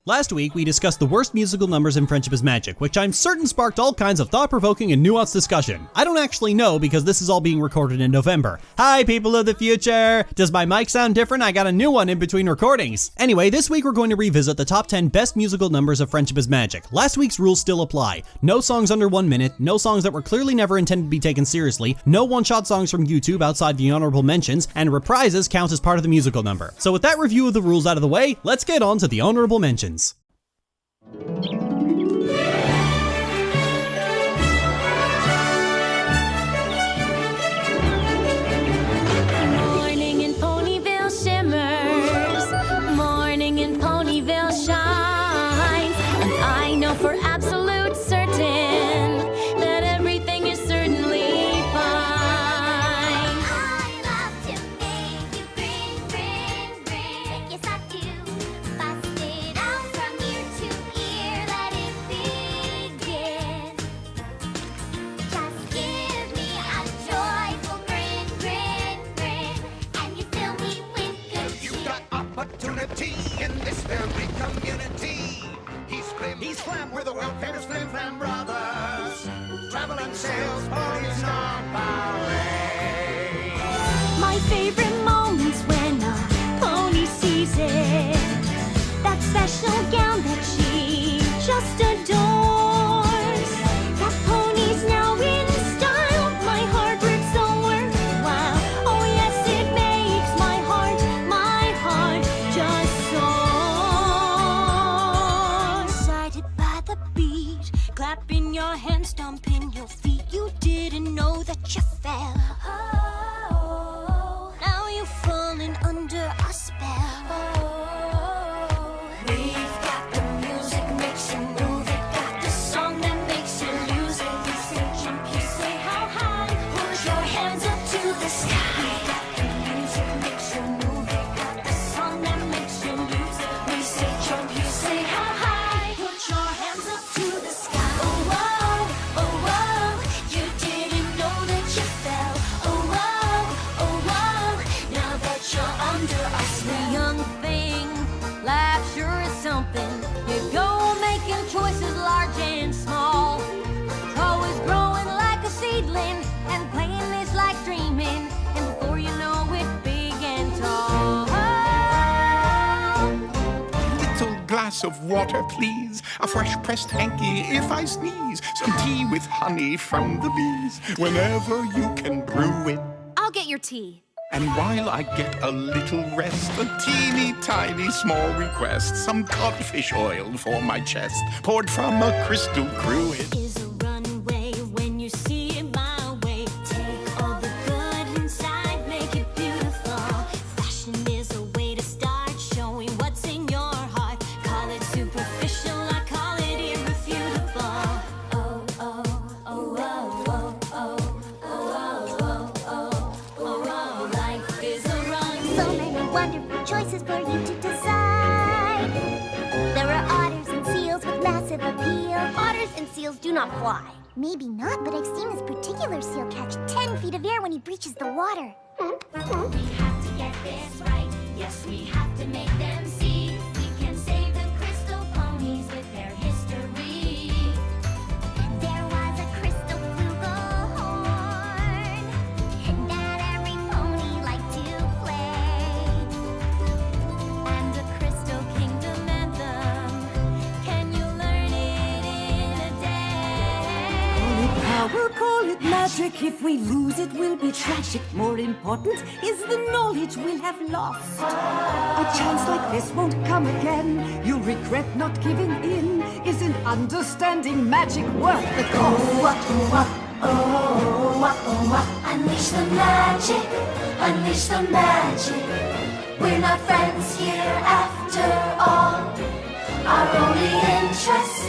Last week, we discussed the worst musical numbers in Friendship is Magic, which I'm certain sparked all kinds of thought-provoking and nuanced discussion. I don't actually know because this is all being recorded in November. Hi, people of the future! Does my mic sound different? I got a new one in between recordings. Anyway, this week we're going to revisit the top 10 best musical numbers of Friendship is Magic. Last week's rules still apply. No songs under 1 minute, no songs that were clearly never intended to be taken seriously, no one-shot songs from YouTube outside the honorable mentions, and reprises count as part of the musical number. So with that review of the rules out of the way, let's get on to the honorable mentions. Morning in Ponyville shimmers, morning in Ponyville shines, and I know for absolute certain that everything is certainly fine. I love to make you grin, grin, grin. Yes, I do. Bust it out from ear to ear, let it begin. Just give me a joyful grin, grin, grin, and you fill me with good cheer. You've got opportunity in this very community. He's Flam, we're the world famous Flim Flam brothers. Travel and sales, parties on ballet. My favorite moment's when a pony sees it, that special gown that she just adores. That pony's now in style, my heart rips so worthwhile. Oh yes, it makes my heart just soar. Excited by the beat, clapping your hands, stomping your feet. You didn't know that you fell. Now you've fallen under a spell. We've got the music makes you move it, got the song that makes you lose it. You say jump, you say how high, put your hands up to the sky. We've got the music makes you move it, got the song that makes you lose it. We say jump, you say how high, put your hands up to the sky. Oh whoa, you didn't know that you fell. Oh whoa, now that you're under us. The young thing, life sure is something. You go making choices large and small. Always growing like a seedling, and playing is like dreaming. And before you know it, big and tall. Little glass of water, please. A fresh pressed hanky if I sneeze. Some tea with honey from the bees. Whenever you can brew it. I'll get your tea. And while I get a little rest, a teeny tiny small request. Some codfish oil for my chest, poured from a crystal cruet. Is a runway when you see it my way. Take all the good inside, make it beautiful. Fashion is a way to start showing what's in your heart. Call it superficial, I call it irrefutable. Oh, oh, oh, oh, oh, oh, oh, life is a run. So many wonderful choices for you to decide. There are otters and seals with massive appeal. Otters and seals do not fly. Maybe not, but I've seen this particular seal catch 10 feet of air when he breaches the water. We have to get this right. Yes, we have to make them see. We can save the crystal ponies with their history. There was a crystal flugelhorn that every pony liked to play. And the crystal kingdom anthem. Can you learn it in a day? Power, call it magic. If we lose it, will be tragic. More important is the knowledge we'll have lost. A chance like this won't come again. You'll regret not giving in. Isn't understanding magic worth the cost? Unleash the magic, unleash the magic. We're not friends here after all. Our only interest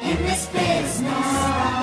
in this business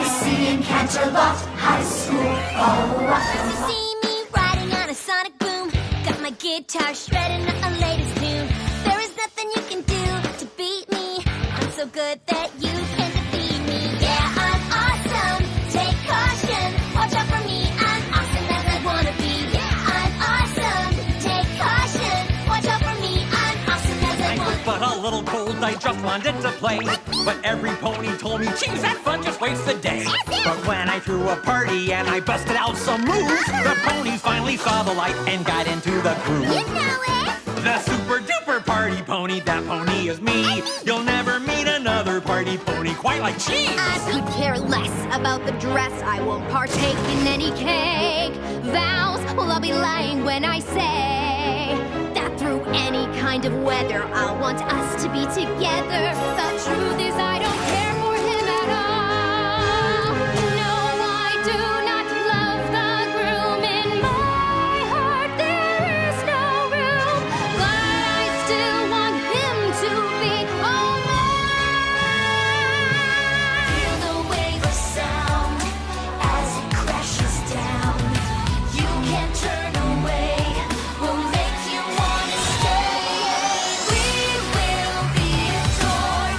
is seeing Canterlot High School fall. You see me riding on a sonic boom, got my guitar shredding a latest tune. There is nothing you can do to beat me. I'm so good that you can defeat me. Yeah, I'm awesome. Take caution. Watch out for me. I'm awesome as I wanna be. Yeah, I'm awesome. Take caution. Watch out for me. I'm awesome as I wanna be. But a little cold I just wanted to play. But every pony told me, geez, that fun just wastes the day. But when I threw a party and I busted out some moves, the ponies finally saw the light and got into the groove. You know it. The super duper party pony, that pony is me. You'll never meet another party pony quite like cheese. I could care less about the dress. I won't partake in any cake. Vows, well, I'll be lying when I say that through any kind of weather, I want us to be together. The truth is, I don't care for him at all. No, I do not love the groom. In my heart, there is no room. But I still want him to be all mine. Feel the wave of sound as it crashes down. You can't turn away. We'll make you wanna stay. We will be adored.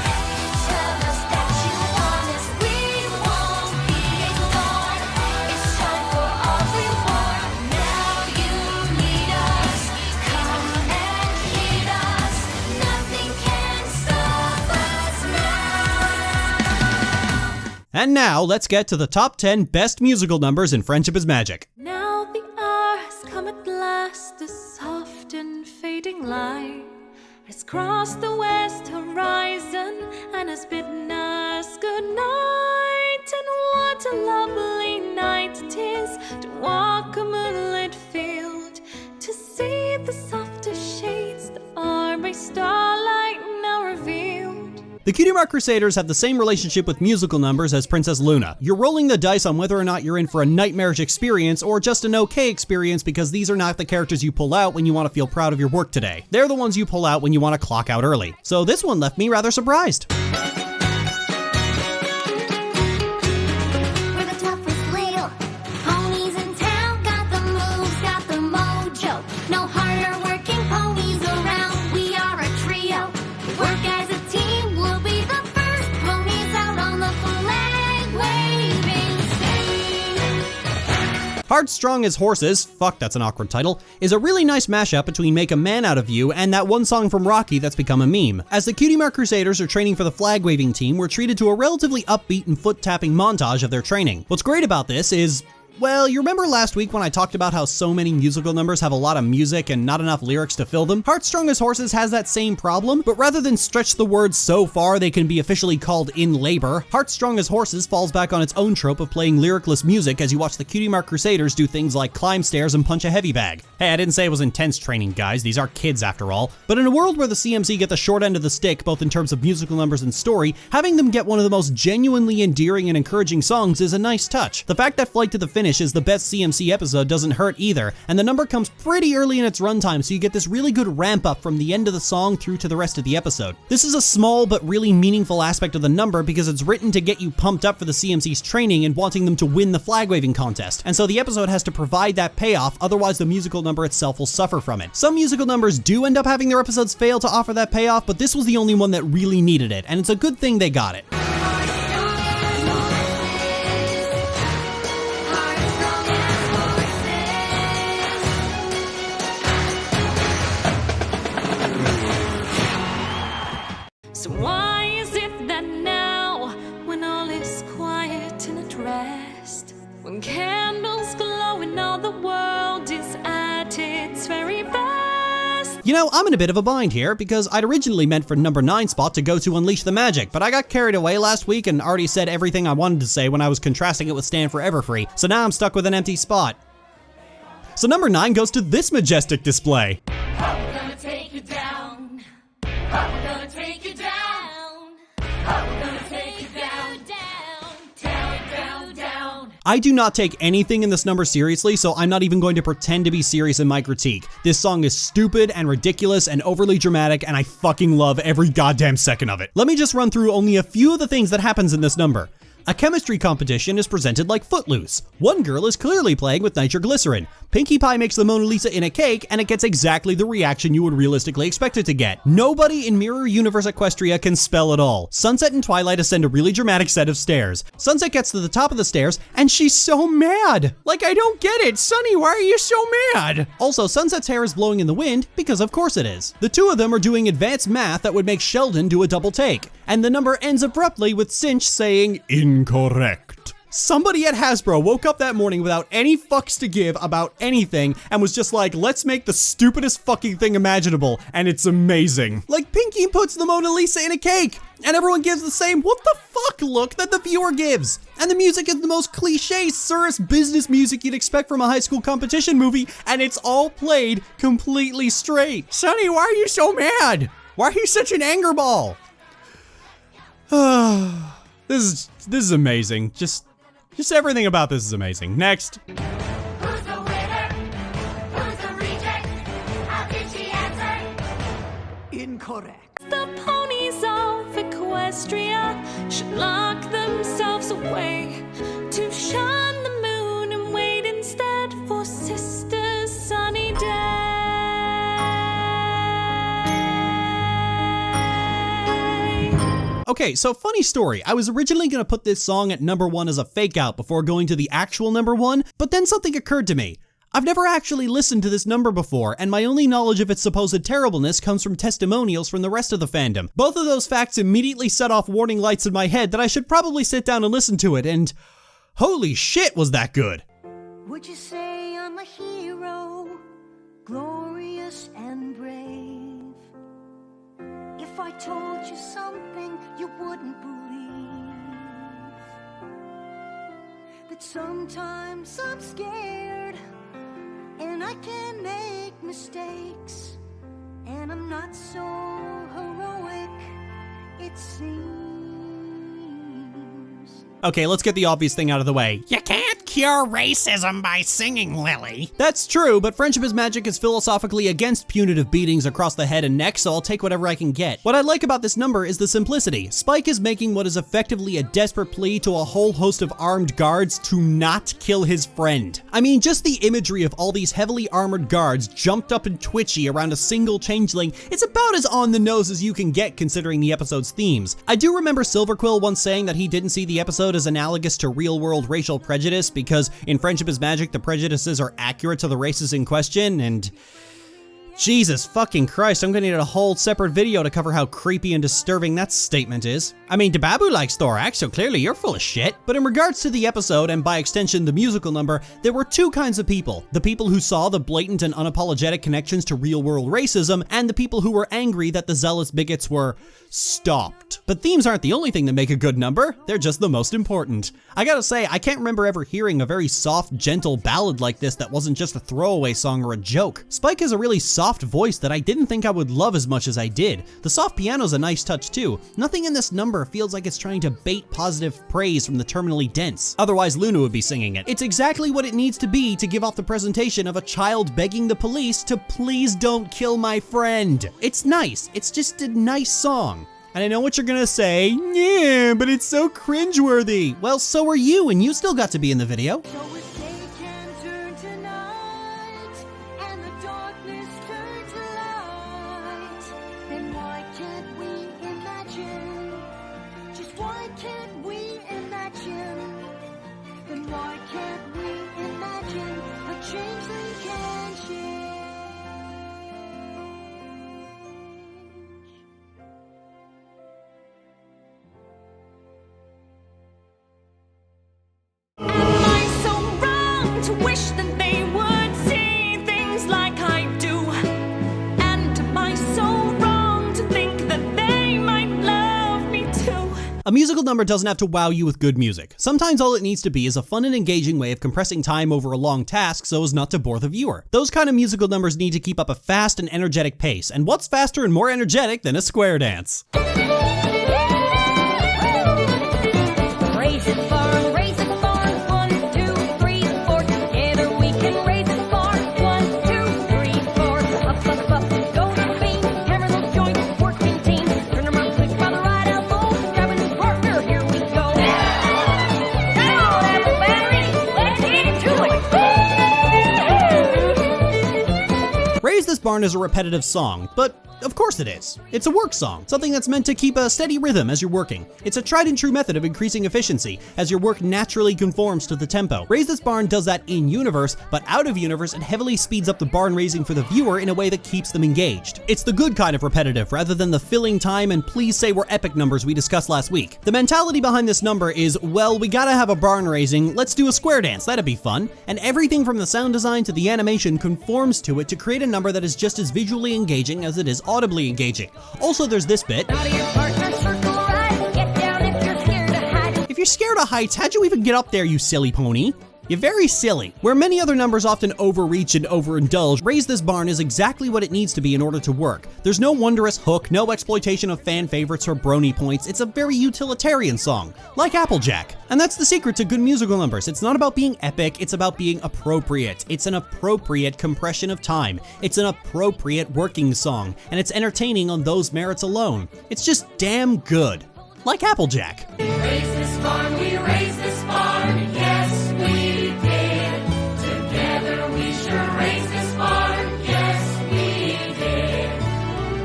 Tell us that you want us. We won't be ignored. It's time for our reward. Now you need us. Come and meet us. Nothing can stop us now. And now, let's get to the top 10 best musical numbers in Friendship is Magic. Now the hour has come at last, the soft and fading light has crossed the west horizon and has bidden us good night. And what a lovely night it is to walk a moonlit field, to see the softer shades that are by starlight now revealed. The Cutie Mark Crusaders have the same relationship with musical numbers as Princess Luna. You're rolling the dice on whether or not you're in for a nightmarish experience or just an okay experience, because these are not the characters you pull out when you want to feel proud of your work today. They're the ones you pull out when you want to clock out early. So this one left me rather surprised. We're the toughest little ponies in town. Got the moves, got the mojo. No harder working ponies around. We are a trio. Work as a team. We'll be the first ponies out on the flag waving stage. Heartstrong as Horses, fuck that's an awkward title, is a really nice mashup between Make a Man Out of You and that one song from Rocky that's become a meme. As the Cutie Mark Crusaders are training for the flag waving team, we're treated to a relatively upbeat and foot tapping montage of their training. What's great about this is, well, you remember last week when I talked about how so many musical numbers have a lot of music and not enough lyrics to fill them? Heartstrong as Horses has that same problem, but rather than stretch the words so far they can be officially called in labor, Heartstrong as Horses falls back on its own trope of playing lyricless music as you watch the Cutie Mark Crusaders do things like climb stairs and punch a heavy bag. Hey, I didn't say it was intense training, guys, these are kids after all. But in a world where the CMC get the short end of the stick both in terms of musical numbers and story, having them get one of the most genuinely endearing and encouraging songs is a nice touch. The fact that Flight to the Finish is the best CMC episode doesn't hurt either, and the number comes pretty early in its runtime, so you get this really good ramp up from the end of the song through to the rest of the episode. This is a small but really meaningful aspect of the number because it's written to get you pumped up for the CMC's training and wanting them to win the flag waving contest, and so the episode has to provide that payoff, otherwise the musical number itself will suffer from it. Some musical numbers do end up having their episodes fail to offer that payoff, but this was the only one that really needed it, and it's a good thing they got it. So why is it that now, when all is quiet and at rest, when candles glow and all the world is at its very best? You know, I'm in a bit of a bind here, because I'd originally meant for number 9 spot to go to Unleash the Magic, but I got carried away last week and already said everything I wanted to say when I was contrasting it with Stand Forever Free, so now I'm stuck with an empty spot. So number 9 goes to this majestic display. We're gonna take you down. We're gonna take you down. We're gonna take you down, down, down. I do not take anything in this number seriously, so I'm not even going to pretend to be serious in my critique. This song is stupid and ridiculous and overly dramatic, and I fucking love every goddamn second of it. Let me just run through only a few of the things that happens in this number. A chemistry competition is presented like Footloose. One girl is clearly playing with nitroglycerin. Pinkie Pie makes the Mona Lisa in a cake, and it gets exactly the reaction you would realistically expect it to get. Nobody in Mirror Universe Equestria can spell at all. Sunset and Twilight ascend a really dramatic set of stairs. Sunset gets to the top of the stairs, and she's so mad. Like, I don't get it. Sunny, why are you so mad? Also, Sunset's hair is blowing in the wind, because of course it is. The two of them are doing advanced math that would make Sheldon do a double take. And the number ends abruptly with Cinch saying, incorrect. Somebody at Hasbro woke up that morning without any fucks to give about anything and was just like, let's make the stupidest fucking thing imaginable, and it's amazing. Like, Pinkie puts the Mona Lisa in a cake, and everyone gives the same what the fuck look that the viewer gives. And the music is the most cliche, serious business music you'd expect from a high school competition movie, and it's all played completely straight. Sonny, why are you so mad? Why are you such an anger ball? This is amazing. Just everything about this is amazing. Next. Who's the winner? Who's the reject? How did she answer? Incorrect. The ponies of Equestria should lock themselves away to shun the moon and wait instead for Sister's sunny day. Okay, so funny story. I was originally gonna put this song at number 1 as a fake out before going to the actual number 1, but then something occurred to me. I've never actually listened to this number before, and my only knowledge of its supposed terribleness comes from testimonials from the rest of the fandom. Both of those facts immediately set off warning lights in my head that I should probably sit down and listen to it, and holy shit was that good. Would you say I'm a hero, glorious and brave? If I told you something you wouldn't believe, that sometimes I'm scared and I can make mistakes, and I'm not so heroic, it seems. Okay, let's get the obvious thing out of the way. You can't cure racism by singing, Lily. That's true, but Friendship is Magic is philosophically against punitive beatings across the head and neck, so I'll take whatever I can get. What I like about this number is the simplicity. Spike is making what is effectively a desperate plea to a whole host of armed guards to not kill his friend. I mean, just the imagery of all these heavily armored guards jumped up and twitchy around a single changeling is about as on the nose as you can get considering the episode's themes. I do remember Silverquill once saying that he didn't see the episode as analogous to real-world racial prejudice because in Friendship is Magic, the prejudices are accurate to the races in question, and Jesus fucking Christ, I'm gonna need a whole separate video to cover how creepy and disturbing that statement is. I mean, Dababu likes Thorax, so clearly you're full of shit. But in regards to the episode, and by extension the musical number, there were two kinds of people. The people who saw the blatant and unapologetic connections to real-world racism, and the people who were angry that the zealous bigots were stopped. But themes aren't the only thing that make a good number, they're just the most important. I gotta say, I can't remember ever hearing a very soft, gentle ballad like this that wasn't just a throwaway song or a joke. Spike has a really soft voice that I didn't think I would love as much as I did. The soft piano's a nice touch too. Nothing in this number feels like it's trying to bait positive praise from the terminally dense. Otherwise Luna would be singing it. It's exactly what it needs to be to give off the presentation of a child begging the police to please don't kill my friend. It's nice, it's just a nice song. And I know what you're gonna say, yeah, but it's so cringeworthy. Well, so are you, and you still got to be in the video. So if day can turn to night and the darkness turn to light, then why can't we imagine? Just why can't we imagine? Then why can't we imagine a changeling can change? Am I so wrong to wish that they would see things like I do? And am I so wrong to think that they might love me too? A musical number doesn't have to wow you with good music. Sometimes all it needs to be is a fun and engaging way of compressing time over a long task so as not to bore the viewer. Those kind of musical numbers need to keep up a fast and energetic pace, and what's faster and more energetic than a square dance? Raise it far, raise it far. 1, 2, 3, 4. Together we can raise it far. 1, 2, 3, 4. Up, up, up, go to the beam. Hammer those joints, working team. Turn around quick by the right elbow. Grabbing his partner, here we go. Barn is a repetitive song, but of course it is. It's a work song, something that's meant to keep a steady rhythm as you're working. It's a tried and true method of increasing efficiency as your work naturally conforms to the tempo. Raise This Barn does that in universe, but out of universe it heavily speeds up the barn raising for the viewer in a way that keeps them engaged. It's the good kind of repetitive rather than the filling time and please say we're epic numbers we discussed last week. The mentality behind this number is, well, we gotta have a barn raising, let's do a square dance, that'd be fun. And everything from the sound design to the animation conforms to it to create a number that is just as visually engaging as it is audibly engaging. Also, there's this bit. If you're scared of heights, how'd you even get up there, you silly pony? You're very silly. Where many other numbers often overreach and overindulge, Raise This Barn is exactly what it needs to be in order to work. There's no wondrous hook, no exploitation of fan favorites or brony points. It's a very utilitarian song, like Applejack. And that's the secret to good musical numbers. It's not about being epic, it's about being appropriate. It's an appropriate compression of time. It's an appropriate working song, and it's entertaining on those merits alone. It's just damn good. Like Applejack. We raise this barn, yes we did. Together we sure raise this barn, yes we did.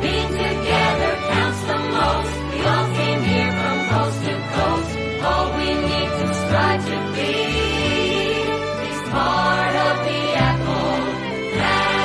Being together counts the most. We all came here from coast to coast. All we need to strive to be is part of the Apple family.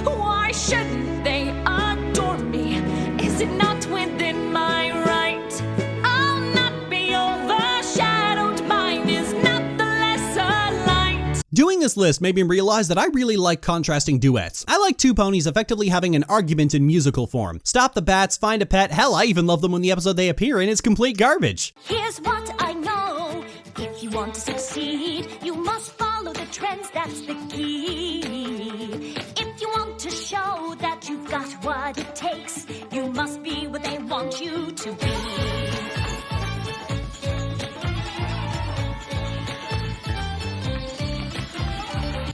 Why shouldn't they adore me? Is it not within my right? I'll not be overshadowed. Mine is not the lesser light. Doing this list made me realize that I really like contrasting duets. I like two ponies effectively having an argument in musical form. Stop the Bats, Find a Pet, hell, I even love them when the episode they appear in is complete garbage. Here's what I know. If you want to succeed, you must follow the trends, that's the key. If you want to show that you've got what it takes, you must be what they want you to be.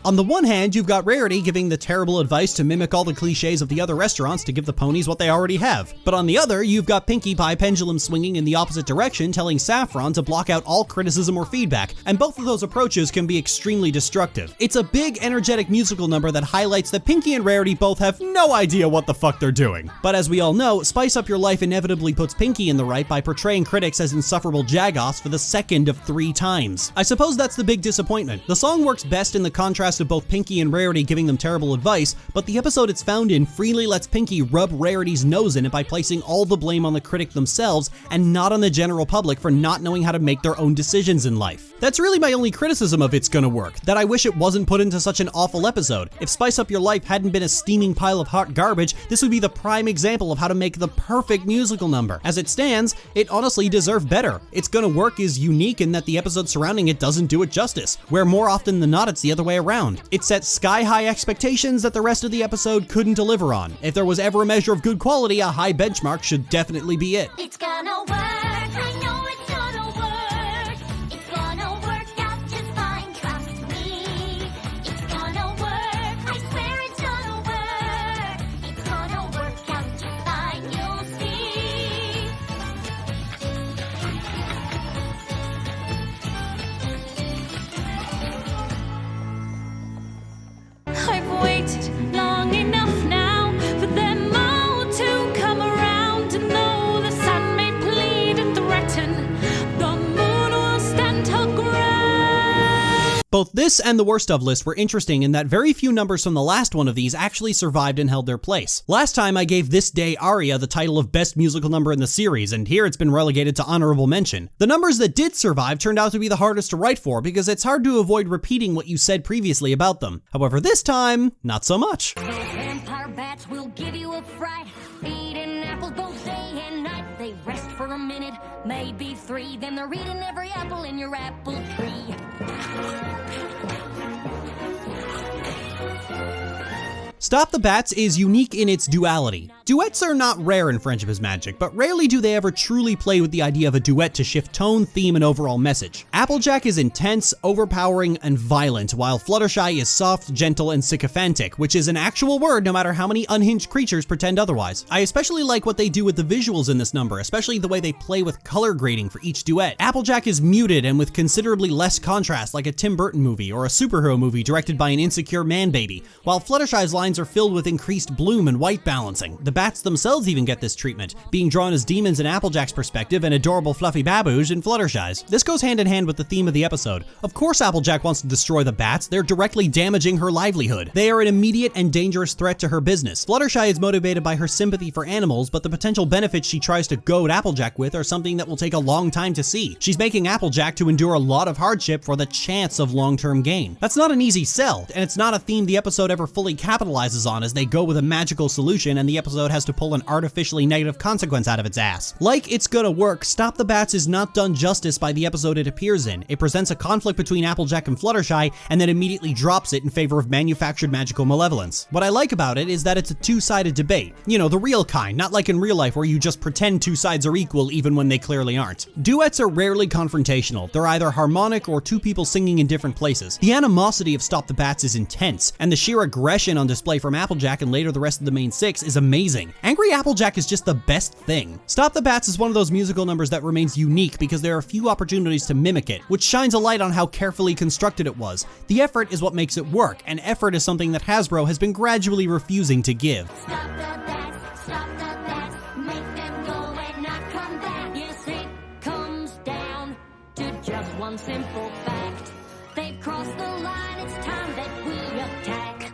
On the one hand, you've got Rarity giving the terrible advice to mimic all the cliches of the other restaurants to give the ponies what they already have. But on the other, you've got Pinkie Pie pendulum swinging in the opposite direction, telling Saffron to block out all criticism or feedback, and both of those approaches can be extremely destructive. It's a big, energetic musical number that highlights that Pinkie and Rarity both have no idea what the fuck they're doing. But as we all know, Spice Up Your Life inevitably puts Pinkie in the right by portraying critics as insufferable jagoffs for the second of 3 times. I suppose that's the big disappointment. The song works best in the contrast of both Pinkie and Rarity giving them terrible advice, but the episode it's found in freely lets Pinkie rub Rarity's nose in it by placing all the blame on the critic themselves and not on the general public for not knowing how to make their own decisions in life. That's really my only criticism of It's Gonna Work, that I wish it wasn't put into such an awful episode. If Spice Up Your Life hadn't been a steaming pile of hot garbage, this would be the prime example of how to make the perfect musical number. As it stands, it honestly deserved better. It's Gonna Work is unique in that the episode surrounding it doesn't do it justice, where more often than not it's the other way around. It sets sky-high expectations that the rest of the episode couldn't deliver on. If there was ever a measure of good quality, a high benchmark should definitely be it. It's gonna work, I know it's gonna work. It's gonna work out just fine, trust me. It's gonna work, I swear it's gonna work. It's gonna work out just fine, you'll see. I've waited long enough now for them all to come around to know the sun may plead and threaten, the moon will stand her ground. Both this and the worst of list were interesting in that very few numbers from the last one of these actually survived and held their place. Last time I gave This Day Aria the title of best musical number in the series, and here it's been relegated to honorable mention. The numbers that did survive turned out to be the hardest to write for because it's hard to avoid repeating what you said previously about them. However, this time, not so much. Vampire bats will give you a fright, eating apples both day and night. They rest for a minute, maybe 3, then they're eating every apple in your apple tree. Stop the Bats is unique in its duality. Duets are not rare in Friendship is Magic, but rarely do they ever truly play with the idea of a duet to shift tone, theme, and overall message. Applejack is intense, overpowering, and violent, while Fluttershy is soft, gentle, and sycophantic, which is an actual word no matter how many unhinged creatures pretend otherwise. I especially like what they do with the visuals in this number, especially the way they play with color grading for each duet. Applejack is muted and with considerably less contrast, like a Tim Burton movie or a superhero movie directed by an insecure man-baby, while Fluttershy's lines are filled with increased bloom and white balancing. The bats themselves even get this treatment, being drawn as demons in Applejack's perspective and adorable fluffy baboosh in Fluttershy's. This goes hand in hand with the theme of the episode. Of course Applejack wants to destroy the bats, they're directly damaging her livelihood. They are an immediate and dangerous threat to her business. Fluttershy is motivated by her sympathy for animals, but the potential benefits she tries to goad Applejack with are something that will take a long time to see. She's making Applejack to endure a lot of hardship for the chance of long-term gain. That's not an easy sell, and it's not a theme the episode ever fully capitalizes on, as they go with a magical solution and the episode has to pull an artificially negative consequence out of its ass. Like It's Gonna Work, Stop the Bats is not done justice by the episode it appears in. It presents a conflict between Applejack and Fluttershy and then immediately drops it in favor of manufactured magical malevolence. What I like about it is that it's a two-sided debate. You know, the real kind, not like in real life where you just pretend two sides are equal even when they clearly aren't. Duets are rarely confrontational. They're either harmonic or two people singing in different places. The animosity of Stop the Bats is intense, and the sheer aggression on display from Applejack and later the rest of the main six is amazing. Angry Applejack is just the best thing. Stop the Bats is one of those musical numbers that remains unique because there are few opportunities to mimic it, which shines a light on how carefully constructed it was. The effort is what makes it work, and effort is something that Hasbro has been gradually refusing to give. Stop the bats, make them go and not come back. Yes, it comes down to just one simple fact. They've crossed the line, it's time that we attack.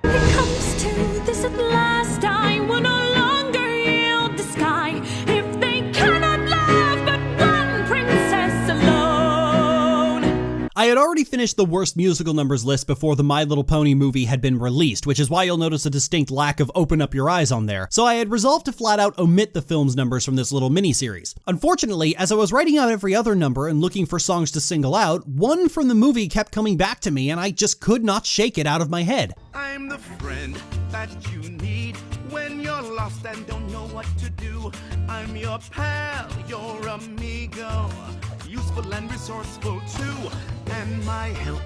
It comes to this at last, I will no longer yield the sky. If they cannot love but one princess alone. I had already finished the worst musical numbers list before the My Little Pony movie had been released, which is why you'll notice a distinct lack of Open Up Your Eyes on there. So I had resolved to flat out omit the film's numbers from this little mini-series. Unfortunately, as I was writing out every other number and looking for songs to single out, one from the movie kept coming back to me and I just could not shake it out of my head. I'm the friend that you need when you're lost and don't know what to do. I'm your pal, your amigo, useful and resourceful too. And my help,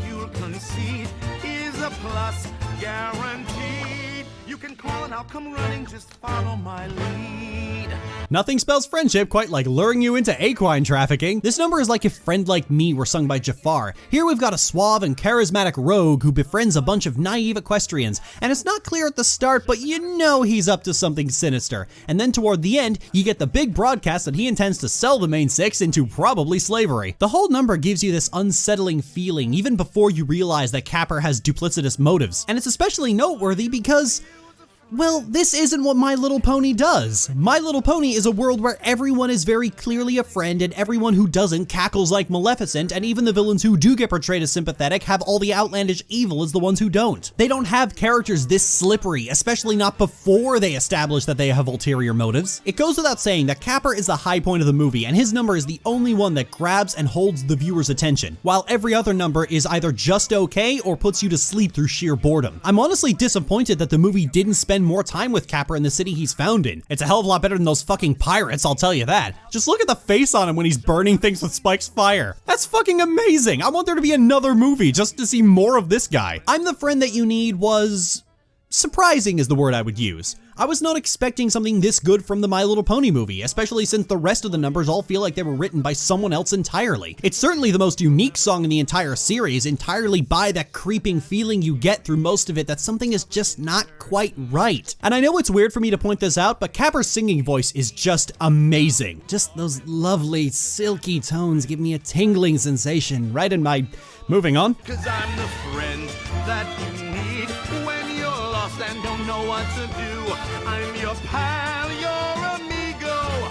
you'll concede, is a plus, guaranteed. You can call and I'll come running, just follow my lead. Nothing spells friendship quite like luring you into equine trafficking. This number is like if Friend Like Me were sung by Jafar. Here we've got a suave and charismatic rogue who befriends a bunch of naive equestrians, and it's not clear at the start, but you know he's up to something sinister. And then toward the end, you get the big broadcast that he intends to sell the main six into probably slavery. The whole number gives you this unsettling feeling even before you realize that Capper has duplicitous motives. And it's especially noteworthy because, well, this isn't what My Little Pony does. My Little Pony is a world where everyone is very clearly a friend and everyone who doesn't cackles like Maleficent, and even the villains who do get portrayed as sympathetic have all the outlandish evil as the ones who don't. They don't have characters this slippery, especially not before they establish that they have ulterior motives. It goes without saying that Capper is the high point of the movie, and his number is the only one that grabs and holds the viewer's attention, while every other number is either just okay or puts you to sleep through sheer boredom. I'm honestly disappointed that the movie didn't spend more time with Capper in the city he's found in. It's a hell of a lot better than those fucking pirates, I'll tell you that. Just look at the face on him when he's burning things with Spike's fire. That's fucking amazing. I want there to be another movie just to see more of this guy. I'm the Friend That You Need was surprising is the word I would use. I was not expecting something this good from the My Little Pony movie, especially since the rest of the numbers all feel like they were written by someone else entirely. It's certainly the most unique song in the entire series, entirely by that creeping feeling you get through most of it that something is just not quite right. And I know it's weird for me to point this out, but Capper's singing voice is just amazing. Just those lovely, silky tones give me a tingling sensation right in my... Moving on. 'Cause I'm the friend that you need when you're lost and don't know what to do. I'm your pal, your amigo,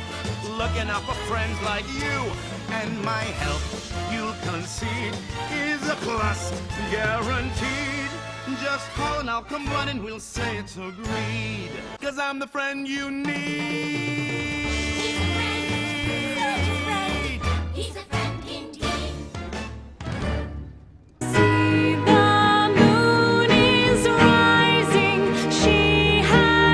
looking out for friends like you. And my help, you'll concede, is a plus, guaranteed. Just call and I'll come running, we'll say it's agreed. 'Cause I'm the friend you need. He's a friend, such a friend. He's a friend indeed. See, the moon is rising. She has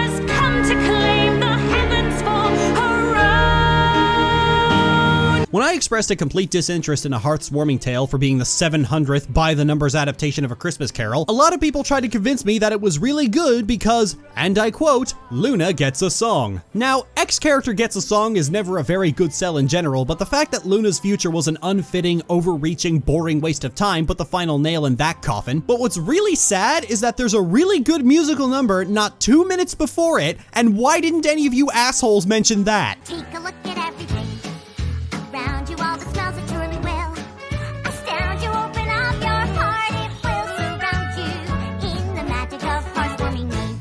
expressed a complete disinterest in A Heart's-Warming Tale for being the 700th by-the-numbers adaptation of A Christmas Carol, a lot of people tried to convince me that it was really good because, and I quote, Luna gets a song. Now, X character gets a song is never a very good sell in general, but the fact that Luna's future was an unfitting, overreaching, boring waste of time put the final nail in that coffin. But what's really sad is that there's a really good musical number not 2 minutes before it, and why didn't any of you assholes mention that? Take a look at everything around you, all the smells that truly will astound you. Open up your heart, it will surround you in the magic of heartwarming news.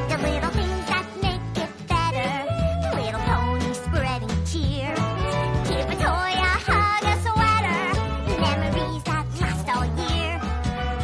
The little things that make it better, little ponies spreading cheer. Give a toy a hug, a sweater, memories that last all year.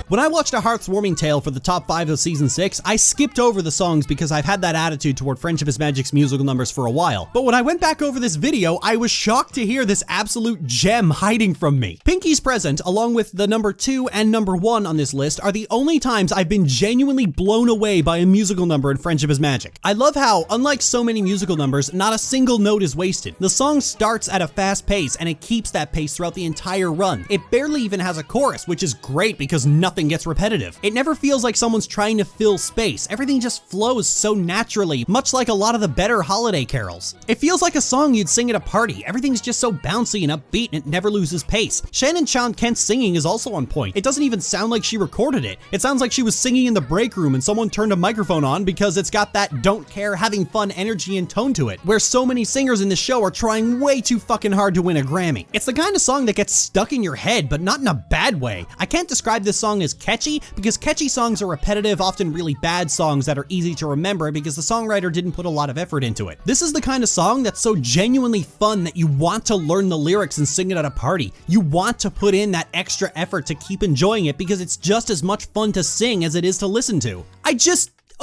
When I watched A Heart's-Warming Tale for the top 5 of season 6, I skipped over the songs because I've had that attitude toward Friendship is Magic's musical numbers for a while. But when I went back over this video, I was shocked to hear this absolute gem hiding from me. Pinkie's Present, along with the number 2 and number 1 on this list, are the only times I've been genuinely blown away by a musical number in Friendship is Magic. I love how, unlike so many musical numbers, not a single note is wasted. The song starts at a fast pace and it keeps that pace throughout the entire run. It barely even has a chorus, which is great because nothing gets repetitive. It never feels like someone's trying to fill space. Everything just flows so naturally, much like a lot of the better holiday carols. It feels like a song you'd sing at a party. Everything's just so bouncy and upbeat and it never loses pace. Changeling Can Change's singing is also on point. It doesn't even sound like she recorded it. It sounds like she was singing in the break room and someone turned a microphone on because it's got that don't care, having fun energy and tone to it, where so many singers in the show are trying way too fucking hard to win a Grammy. It's the kind of song that gets stuck in your head, but not in a bad way. I can't describe this song as catchy because catchy songs are repetitive, often really bad songs that are easy to remember because the songwriter didn't put a lot of effort into it. This is the kind of song that's so genuinely fun that you want to learn the lyrics and sing it at a party. You want to put in that extra effort to keep enjoying it because it's just as much fun to sing as it is to listen to.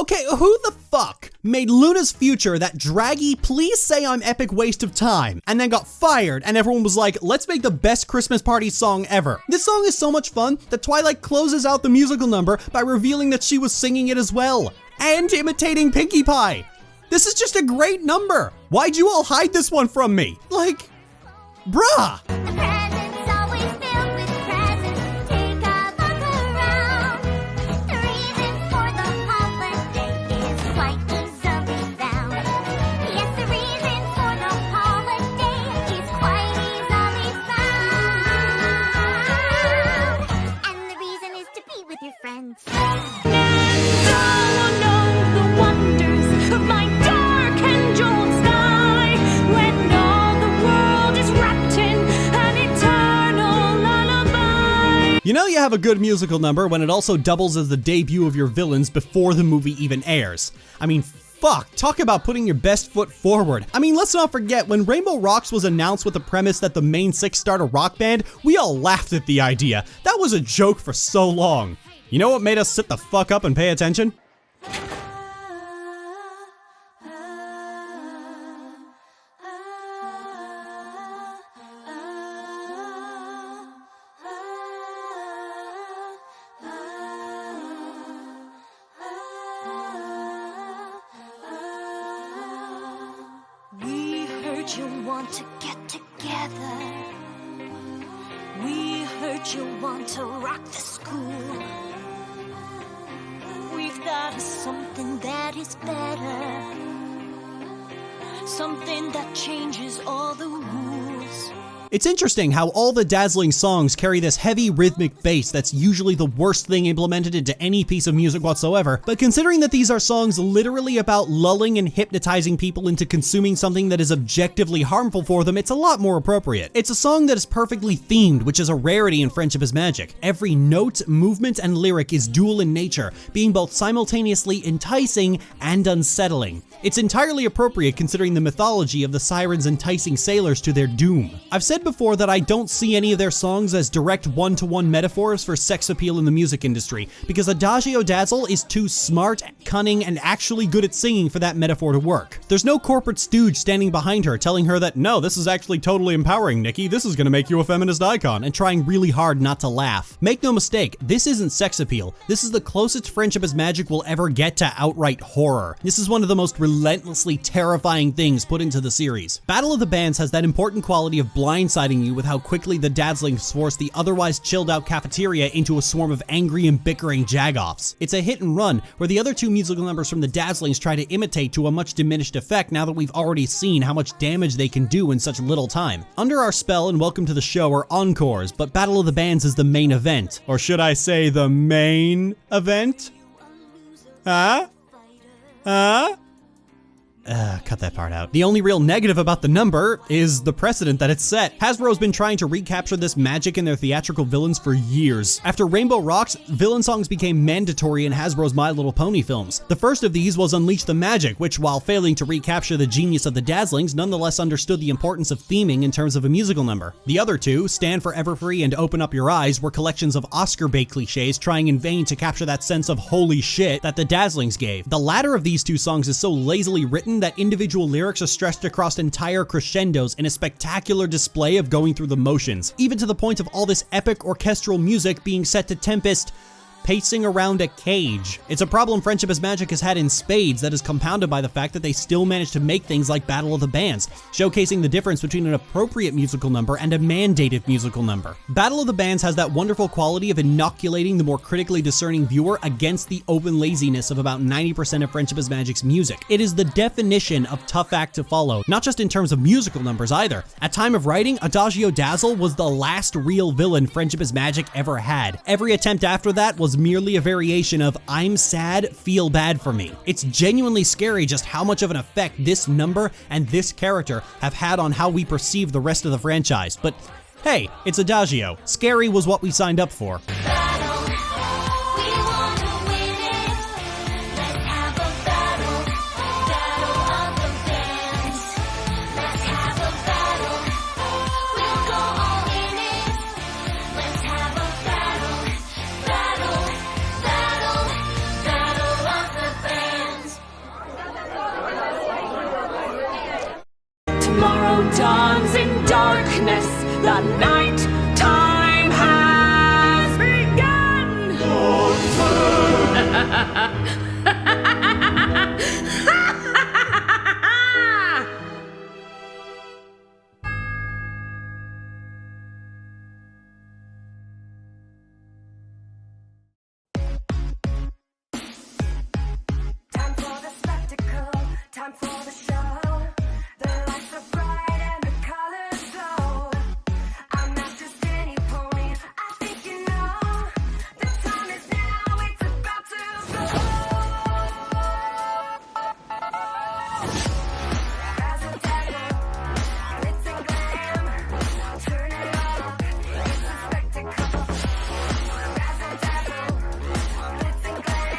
Okay, who the fuck made Luna's future that draggy, please say I'm epic waste of time, and then got fired and everyone was like, let's make the best Christmas party song ever. This song is so much fun that Twilight closes out the musical number by revealing that she was singing it as well, and imitating Pinkie Pie. This is just a great number. Why'd you all hide this one from me? Like, bruh. The presents always filled with presents. Take a look around. The reason for the holiday is quite easily found. Yes, the reason for the holiday is quite easily found. And the reason is to be with your friends. Don't know the wonders of my dark and jeweled sky when all the world is wrapped in an eternal lullaby. You know you have a good musical number when it also doubles as the debut of your villains before the movie even airs. I mean, fuck, talk about putting your best foot forward. I mean, let's not forget, when Rainbow Rocks was announced with the premise that the main six start a rock band, we all laughed at the idea. That was a joke for so long. You know what made us sit the fuck up and pay attention? We heard you want to get together. We heard you want to rock the school. We've got something that is better. Something that changes all the rules. It's interesting how all the dazzling songs carry this heavy rhythmic bass that's usually the worst thing implemented into any piece of music whatsoever, but considering that these are songs literally about lulling and hypnotizing people into consuming something that is objectively harmful for them, it's a lot more appropriate. It's a song that is perfectly themed, which is a rarity in Friendship is Magic. Every note, movement, and lyric is dual in nature, being both simultaneously enticing and unsettling. It's entirely appropriate considering the mythology of the sirens enticing sailors to their doom. I've said before that I don't see any of their songs as direct one-to-one metaphors for sex appeal in the music industry, because Adagio Dazzle is too smart, cunning, and actually good at singing for that metaphor to work. There's no corporate stooge standing behind her telling her that, no, this is actually totally empowering, Nikki, this is gonna make you a feminist icon, and trying really hard not to laugh. Make no mistake, this isn't sex appeal. This is the closest Friendship is Magic will ever get to outright horror. This is one of the most relentlessly terrifying things put into the series. Battle of the Bands has that important quality of blindsiding you with how quickly the Dazzlings force the otherwise chilled out cafeteria into a swarm of angry and bickering jagoffs. It's a hit and run, where the other two musical numbers from the Dazzlings try to imitate to a much diminished effect now that we've already seen how much damage they can do in such little time. Under Our Spell and Welcome to the Show are encores, but Battle of the Bands is the main event. Or should I say the main event? Huh? Cut that part out. The only real negative about the number is the precedent that it's set. Hasbro's been trying to recapture this magic in their theatrical villains for years. After Rainbow Rocks, villain songs became mandatory in Hasbro's My Little Pony films. The first of these was Unleash the Magic, which, while failing to recapture the genius of the Dazzlings, nonetheless understood the importance of theming in terms of a musical number. The other two, Stand Forever Free and Open Up Your Eyes, were collections of Oscar bait cliches trying in vain to capture that sense of holy shit that the Dazzlings gave. The latter of these two songs is so lazily written that individual lyrics are stretched across entire crescendos in a spectacular display of going through the motions, even to the point of all this epic orchestral music being set to Tempest pacing around a cage. It's a problem Friendship is Magic has had in spades that is compounded by the fact that they still managed to make things like Battle of the Bands, showcasing the difference between an appropriate musical number and a mandated musical number. Battle of the Bands has that wonderful quality of inoculating the more critically discerning viewer against the open laziness of about 90% of Friendship is Magic's music. It is the definition of tough act to follow, not just in terms of musical numbers either. At time of writing, Adagio Dazzle was the last real villain Friendship is Magic ever had. Every attempt after that was merely a variation of I'm sad, feel bad for me. It's genuinely scary just how much of an effect this number and this character have had on how we perceive the rest of the franchise. But hey, it's Adagio. Scary was what we signed up for. Tomorrow dawns in darkness, the night time has begun. Time for the spectacle, time for the show. The lights are bright and the colors glow. I'm not just any pony, I think you know. The time is now, it's about to go. Razzle-dazzle, glitz and glam. Turn it up, it's a spectacle. Razzle-dazzle, glitz and glam.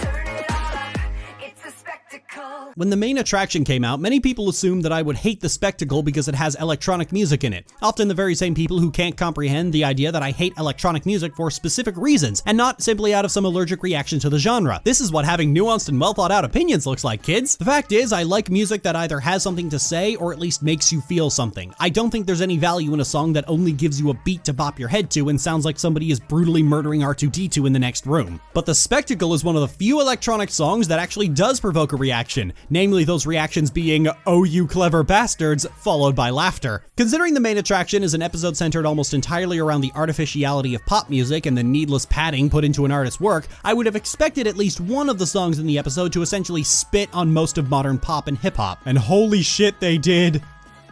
Turn it all up, it's a spectacle. When the main attraction came out, many people assumed that I would hate the spectacle because it has electronic music in it. Often the very same people who can't comprehend the idea that I hate electronic music for specific reasons, and not simply out of some allergic reaction to the genre. This is what having nuanced and well thought out opinions looks like, kids. The fact is, I like music that either has something to say or at least makes you feel something. I don't think there's any value in a song that only gives you a beat to bop your head to and sounds like somebody is brutally murdering R2-D2 in the next room. But the spectacle is one of the few electronic songs that actually does provoke a reaction, namely those reactions being, "Oh you clever bastards," followed by laughter. Considering the main attraction is an episode centered almost entirely around the artificiality of pop music and the needless padding put into an artist's work, I would have expected at least one of the songs in the episode to essentially spit on most of modern pop and hip-hop. And holy shit they did!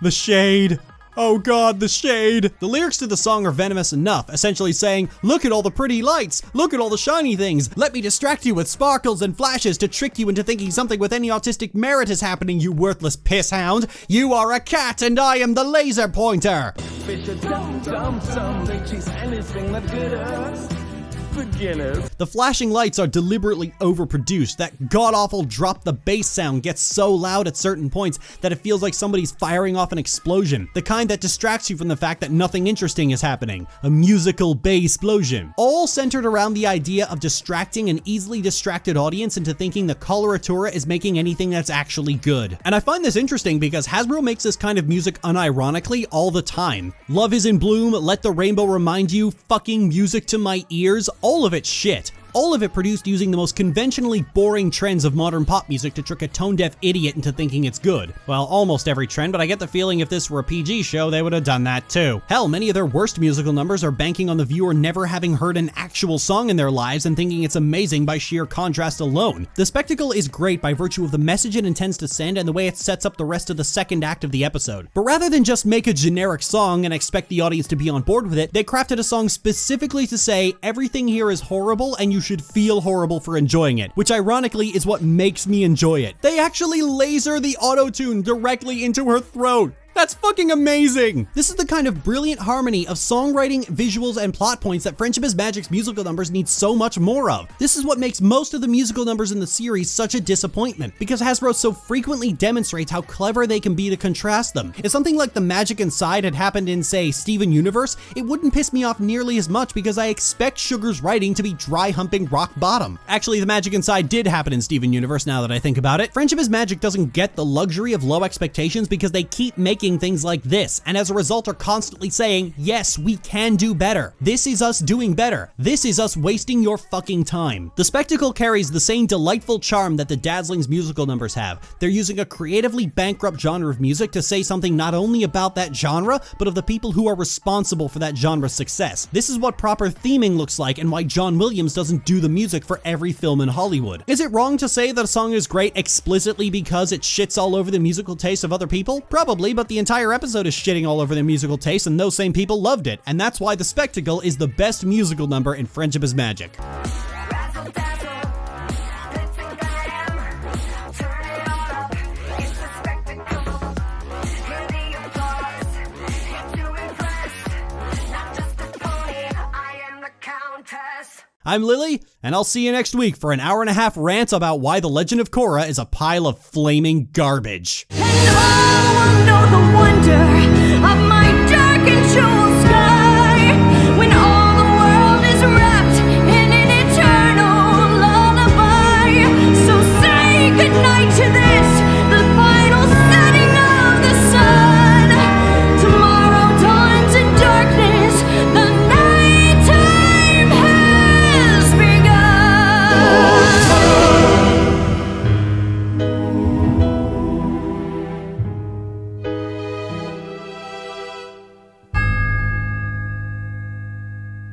The shade! Oh god, the shade! The lyrics to the song are venomous enough, essentially saying, look at all the pretty lights, look at all the shiny things, let me distract you with sparkles and flashes to trick you into thinking something with any autistic merit is happening, you worthless piss hound. You are a cat and I am the laser pointer! Fish are dumb, they chase anything that glitters. Beginners. The flashing lights are deliberately overproduced. That god-awful drop the bass sound gets so loud at certain points that it feels like somebody's firing off an explosion. The kind that distracts you from the fact that nothing interesting is happening. A musical bass-plosion. All centered around the idea of distracting an easily distracted audience into thinking the coloratura is making anything that's actually good. And I find this interesting because Hasbro makes this kind of music unironically all the time. Love is in Bloom, Let the Rainbow Remind You, fucking music to my ears, all of it's shit. All of it produced using the most conventionally boring trends of modern pop music to trick a tone-deaf idiot into thinking it's good. Well, almost every trend, but I get the feeling if this were a PG show, they would have done that too. Hell, many of their worst musical numbers are banking on the viewer never having heard an actual song in their lives and thinking it's amazing by sheer contrast alone. The spectacle is great by virtue of the message it intends to send and the way it sets up the rest of the second act of the episode. But rather than just make a generic song and expect the audience to be on board with it, they crafted a song specifically to say everything here is horrible and you should feel horrible for enjoying it, which ironically is what makes me enjoy it. They actually laser the auto-tune directly into her throat. That's fucking amazing! This is the kind of brilliant harmony of songwriting, visuals, and plot points that Friendship is Magic's musical numbers need so much more of. This is what makes most of the musical numbers in the series such a disappointment, because Hasbro so frequently demonstrates how clever they can be to contrast them. If something like the magic inside had happened in, say, Steven Universe, it wouldn't piss me off nearly as much because I expect Sugar's writing to be dry-humping rock bottom. Actually, the magic inside did happen in Steven Universe now that I think about it. Friendship is Magic doesn't get the luxury of low expectations because they keep making things like this, and as a result are constantly saying, yes, we can do better. This is us doing better. This is us wasting your fucking time. The spectacle carries the same delightful charm that the Dazzling's musical numbers have. They're using a creatively bankrupt genre of music to say something not only about that genre, but of the people who are responsible for that genre's success. This is what proper theming looks like and why John Williams doesn't do the music for every film in Hollywood. Is it wrong to say that a song is great explicitly because it shits all over the musical taste of other people? Probably, but the entire episode is shitting all over the musical taste and those same people loved it, and that's why the spectacle is the best musical number in Friendship is Magic. I'm Lily, and I'll see you next week for an hour-and-a-half rant about why The Legend of Korra is a pile of flaming garbage. And all will know the wonder of my dark and jewels